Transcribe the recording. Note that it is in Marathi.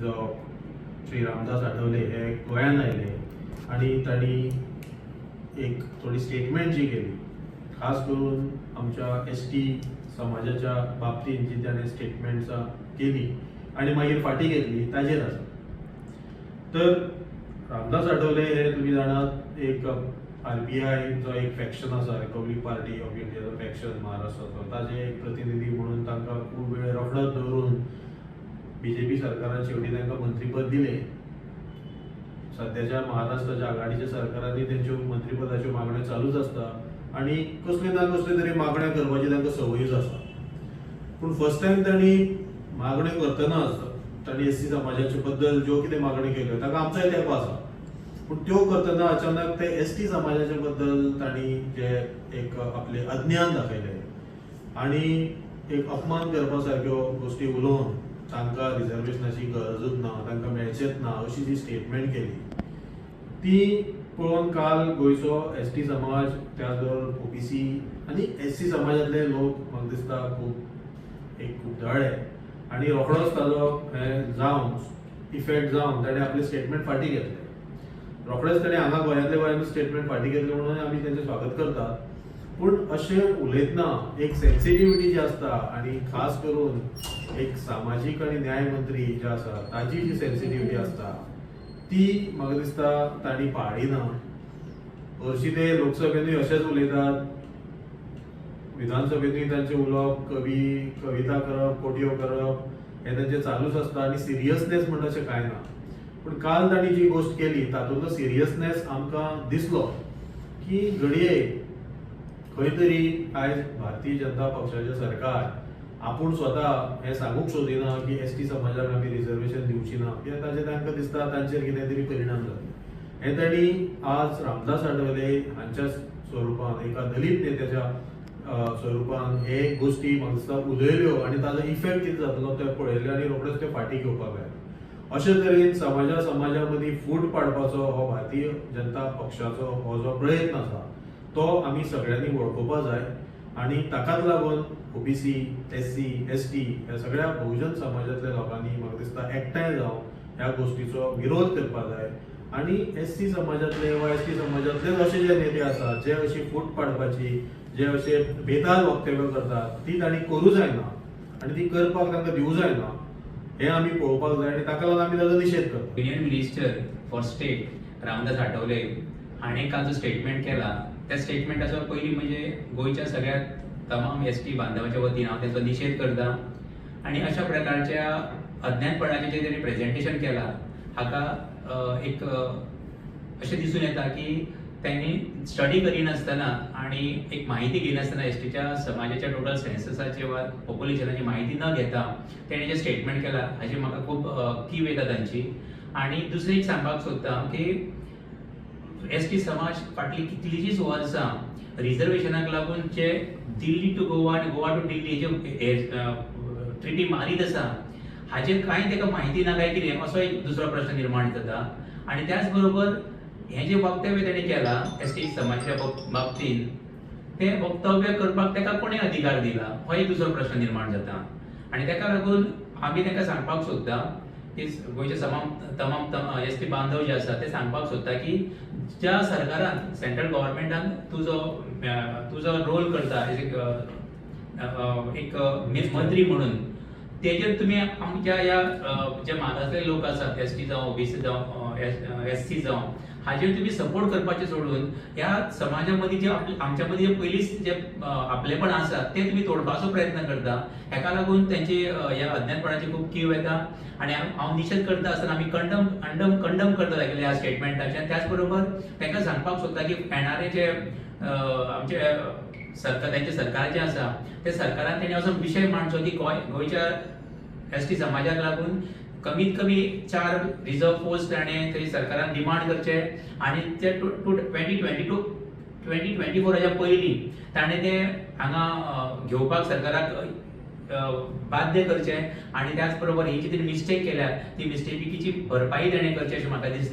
जो श्री रामदास आठवले हे गोंयांत आयले आणि तांणी एक थोडी स्टेटमेंट जी केली, खास करून आमच्या एसटी समाजाच्या बाबतीत जी ताणें स्टेटमेंट्सां केली आणि मागीर फाटी घेतली ताजेर आसा. तर रामदास आठवले हे तुम्ही जाणात एक RPI जो एक फॅक्शन आसा, रिपब्लीक पार्टी ऑफ इंडियाचो फॅक्शन महाराष्ट्राचो, ताजे एक प्रतिनिधी म्हणून तांकां खूब वेळ रोखडोच दवरून BJP सरकारान शेवटी तांकां मंत्रीपद दिलें. सध्याच्या महाराष्ट्राच्या आघाडीच्या सरकारांनी तेंच्यो मंत्रीपदाच्यो मागण्यो चालूच आसता आणि कसले ना कसले तरी मागण्यो करपाची तांकां संवयूच आसा. पूण फर्स्ट टायम तांणी मागण्यो करतना तांणी SC समाजाचे बद्दल ज्यो कितें मागण्यो केल्यो ताका आमचोय तेंको आसा. पूण त्यो करतना अचानक ते ST समाजाचे बद्दल तांणी जे एक आपले अज्ञान दाखयले आणि एक अपमान करपा सारक्यो गोश्टी उलोवन तांकां रिजर्वेशनाची गरजूच ना, तांकां मेळचेच ना अशी जी स्टेटमेंट केली ती पळोवन काल गोंयचो ST समाज, त्याच बरोबर OBC आनी SC समाजातले लोक म्हाका दिसता खूब उद्दाळे आणि रोखडोच ताजो जावन इफेक्ट जावन ताणें आपले स्टेटमेंट फाटी घेतले. रोखडेच ताणें हांगा गोंयांतल्या गोंयांत स्टेटमेंट फाटी घेतले म्हणून आमी तेंचें स्वागत करतात. पूण अशें उलयतना एक सेन्सिटिव्हिटी जी आसता आणि खास करून एक सामाजीक आणि न्याय मंत्री जे आसा ताजी जी सेन्सिटिव्हिटी आसता ती म्हाका दिसता तांणी पाळ्ळी ना. हरशीं ते लोकसभेनूय अशेंच उलयतात, विधानसभेतूय तांचें उलोवप, कविता करप, कोटयो करप हें तांचें चालूच आसता आणि सिरियसनेस म्हणटा अशें कांय ना. पूण काल तांणी जी गोश्ट केली तातूंतलो सिरियसनेस आमकां दिसलो की घडये खंय तरी आयज भारतीय जनता पक्षाचें सरकार आपूण स्वता हें सांगूंक सोदिना की ST समाजाक आमी रिजर्वेशन दिवची ना, कित्याक ताजें तांकां दिसता तांचेर कितें तरी परिणाम जातले. हें तांणी आज रामदास आठवले हांच्या स्वरुपान, एका दलीत नेत्याच्या स्वरुपान हे गोश्टी म्हाका दिसता उलयल्यो आणि ताजो इफेक्ट कितें जातलो ते पळयले आणि रोखडेच ते फाटी घेवपाक लायले. अशे तरेन समाजा मदीं फूट पाडपाचो हो भारतीय जनता पक्षाचो हो जो प्रयत्न आसा तो आमी सगळ्यांनी वळखुपाक जाय आणि ताकाच लागून OBC, SC, ST ह्या सगळ्या बहुजन समाजातल्या लोकांनी म्हाका दिसता एकठांय जावन ह्या गोश्टीचो विरोध करपाक जाय आणि SC समाजातले वा ST समाजातले अशे जे नेते आसात जे अशी फूट पाडपाची, जे अशे बेताल वक्तव्य करतात ती तांणी करूं जायना आणि ती करपाक तांकां दिवूं जायना हे आमी पळोवपाक जाय आणि ताका लागून आमी ताजो निशेध करता. Union minister for state Ramdas Athawale हाणें काल जो स्टेटमेंट केला त्या स्टेटमेंटाचो पयलीं म्हणजे गोंयच्या सगळ्या तमाम ST बांधवांच्या वतीन हांव तेचो निशेध करता आणि अशा प्रकारच्या अज्ञानपणाचें जे तेणी प्रेजेंटेशन केलां हाका एक अशें दिसून येता की त्यांनी स्टडी करिनासतना आणि एक माहिती घेनासतना STच्या समाजाच्या टोटल सेन्ससाची वा पॉप्युलेशनाची माहिती न घेता तेणें जे स्टेटमेंट केला हाची म्हाका खूब कीव येता तांची. आणि दुसरी एक सांगपाक सोदता की ST समाज फाटली कितलींशींच वर्सां रिजर्वेशनाक लागून जे दिल्ली टू गोवा आनी गोवा टू दिल्ली जे ट्रिटी मारीत आसा हाचेर कांय ताका माहिती ना काय कितें असो एक दुसरो प्रश्न निर्माण जाता. आणि त्याच बरोबर हें जे वक्तव्य ताणें केलां ST समाजाच्या बाबतीन तें वक्तव्य करपाक ताका कोणें अधिकार दिला हो एक दुसरो प्रश्न निर्माण जाता. आणि ताका लागून आमी ताका सांगपाक सोदता की गोंयचे तमाम ST बांधव जे आसा ते सांगपाक सोदता की ज्या सरकारान सेंट्रल गव्हर्नमेंटान तुजो रोल करता एक मंत्री म्हणून तेजेर तुमी आमच्या ह्या जे मागासले लोक आसात ST जावं OBC जावं SC जावं हाजेर तुम्ही सपोर्ट करपाचे सोडून ह्या समाजामध्ये जे आमच्या मध्ये पयलींच जे आपलेपण आसा ते तुम्ही तोडपाचो प्रयत्न करता. हेका लागून त्यांची ह्या अज्ञानपणाची खूब कीव येता आणि हांव निशेध करता आसतना आमी कंडम करता लागले ह्या स्टेटमेंटाचे. त्याच बरोबर तांकां सांगपाक सोदता की येणारे जे आमचे त्यांचे सरकार जे आसा ते सरकारान तेणी असो विशय मांडचो की गोंयच्या ST समाजाक लागून कमीत कमी 4 रिझर्व पोस्ट ताणें थंय सरकारान डिमांड करचे आणि ते 2024 पयलीं ताणें ते हांगा घेवपाक सरकाराक बाध्य करचे आणि त्याच बरोबर ही जी मिस्टेक केल्या ती मिस्टेकीची भरपाई ताणें करची अशें म्हाका दिसता.